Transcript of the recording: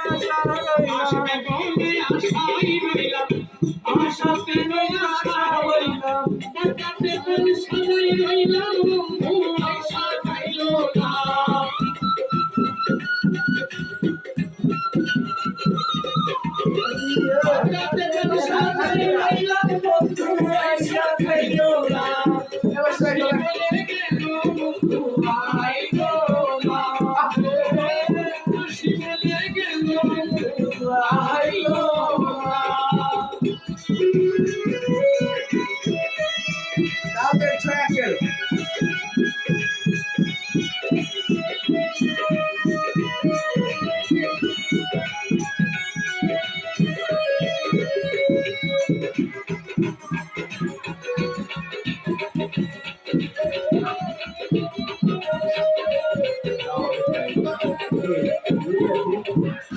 আসবে বলে আশাই রইলাম আশাতে আশা হইলাম কাটাতে কোন সাজাই রইলাম আশা খাইলো না কাটাতে কোন সাজাই রইলাম আশা খাইলো না বলে গেল আই গো মা খুশি বলে গেল আই গো মা Now they're tracking.